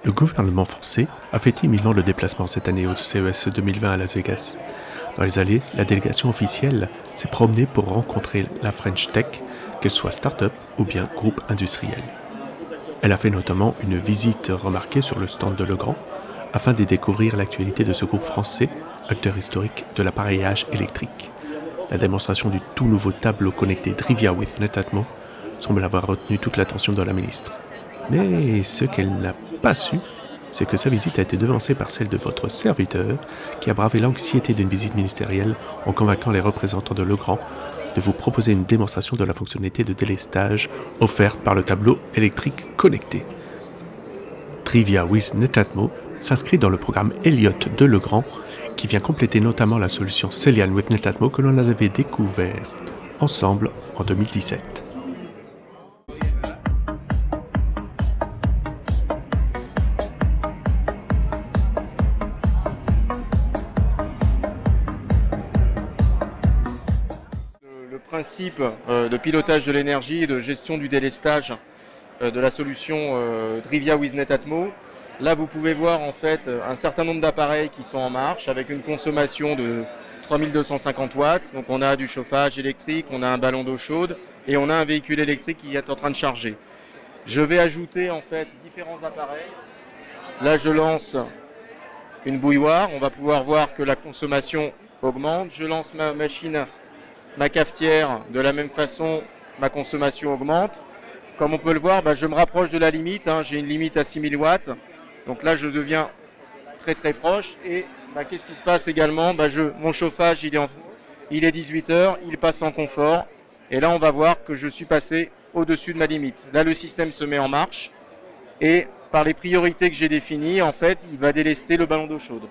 Le gouvernement français a fait imminent le déplacement cette année au CES 2020 à Las Vegas. Dans les allées, la délégation officielle s'est promenée pour rencontrer la French Tech, qu'elle soit start-up ou bien groupe industriel. Elle a fait notamment une visite remarquée sur le stand de Legrand, afin de découvrir l'actualité de ce groupe français, acteur historique de l'appareillage électrique. La démonstration du tout nouveau tableau connecté Drivia with Netatmo semble avoir retenu toute l'attention de la ministre. Mais ce qu'elle n'a pas su, c'est que sa visite a été devancée par celle de votre serviteur, qui a bravé l'anxiété d'une visite ministérielle en convainquant les représentants de Legrand de vous proposer une démonstration de la fonctionnalité de délestage offerte par le tableau électrique connecté. Drivia with Netatmo s'inscrit dans le programme Elliott de Legrand, qui vient compléter notamment la solution Celian with Netatmo que l'on avait découvert ensemble en 2017. Le principe de pilotage de l'énergie et de gestion du délestage de la solution Drivia with Netatmo. Là, vous pouvez voir en fait un certain nombre d'appareils qui sont en marche avec une consommation de 3250 watts. Donc on a du chauffage électrique, on a un ballon d'eau chaude et on a un véhicule électrique qui est en train de charger. Je vais ajouter en fait différents appareils. Là, je lance une bouilloire. On va pouvoir voir que la consommation augmente. Je lance ma machine, ma cafetière. De la même façon, ma consommation augmente. Comme on peut le voir, je me rapproche de la limite. J'ai une limite à 6000 watts. Donc là, je deviens très très proche. Et qu'est-ce qui se passe également? Mon chauffage, il est 18 heures, il passe en confort. Et là, on va voir que je suis passé au-dessus de ma limite. Là, le système se met en marche. Et par les priorités que j'ai définies, en fait, il va délester le ballon d'eau chaude.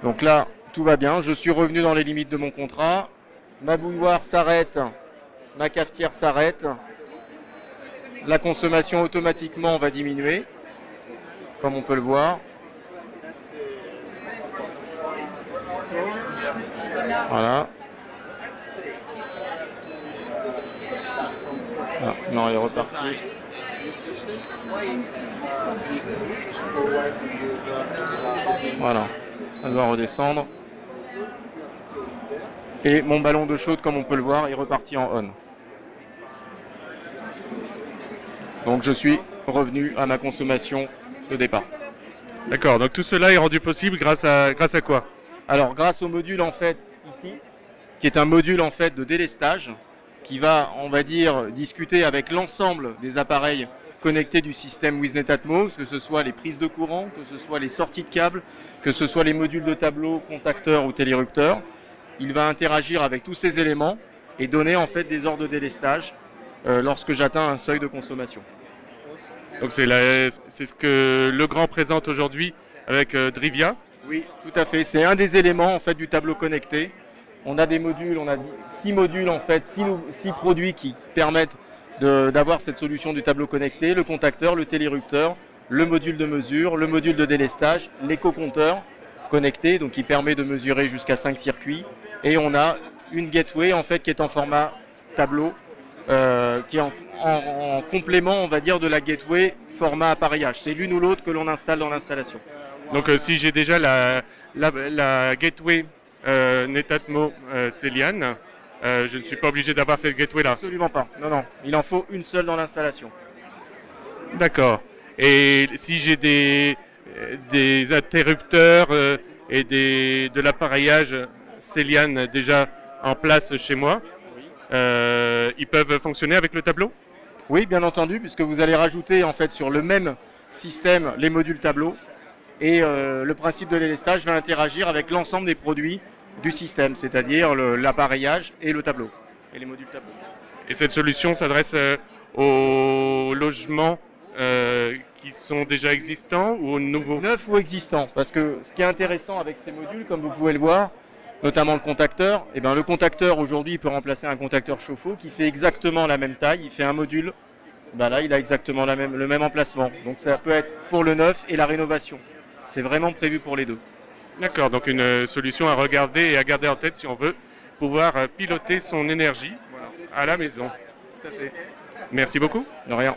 Donc là, tout va bien. Je suis revenu dans les limites de mon contrat. Ma bouilloire s'arrête. Ma cafetière s'arrête. La consommation automatiquement va diminuer, comme on peut le voir. Voilà. Ah, non, il est reparti. Voilà. Elle va redescendre. Et mon ballon d'eau chaude, comme on peut le voir, est reparti en on. Donc je suis revenu à ma consommation de départ. D'accord, donc tout cela est rendu possible grâce à quoi? Alors grâce au module en fait ici, qui est un module en fait de délestage, qui va, on va dire, discuter avec l'ensemble des appareils connectés du système with Netatmo, que ce soit les prises de courant, que ce soit les sorties de câbles, que ce soit les modules de tableau, contacteurs ou télérupteurs. Il va interagir avec tous ces éléments et donner en fait des ordres de délestage lorsque j'atteins un seuil de consommation. Donc c'est ce que Legrand présente aujourd'hui avec Drivia? Oui, tout à fait. C'est un des éléments en fait du tableau connecté. On a des modules, on a 6 modules en fait, 6 produits qui permettent d'avoir cette solution du tableau connecté, le contacteur, le télérupteur, le module de mesure, le module de délestage, l'éco-compteur connecté, donc qui permet de mesurer jusqu'à 5 circuits. Et on a une gateway en fait qui est en format tableau, qui est en complément, on va dire, de la gateway format appareillage. C'est l'une ou l'autre que l'on installe dans l'installation. Donc si j'ai déjà la gateway Netatmo Celian, je ne suis pas obligé d'avoir cette gateway là? Absolument pas, non, non. Il en faut une seule dans l'installation. D'accord. Et si j'ai des interrupteurs et de l'appareillage Celian déjà en place chez moi, ils peuvent fonctionner avec le tableau? Oui, bien entendu, puisque vous allez rajouter en fait sur le même système les modules tableau et le principe de délestage va interagir avec l'ensemble des produits du système, c'est-à-dire l'appareillage et le tableau et les modules tableau. Et cette solution s'adresse aux logements qui sont déjà existants ou aux nouveaux? Neufs ou existants, parce que ce qui est intéressant avec ces modules, comme vous pouvez le voir, notamment le contacteur, le contacteur aujourd'hui il peut remplacer un contacteur chauffe-eau qui fait exactement la même taille, il fait un module, là il a exactement le même emplacement. Donc ça peut être pour le neuf et la rénovation. C'est vraiment prévu pour les deux. D'accord, donc une solution à regarder et à garder en tête si on veut pouvoir piloter son énergie à la maison. Tout à fait. Merci beaucoup. De rien.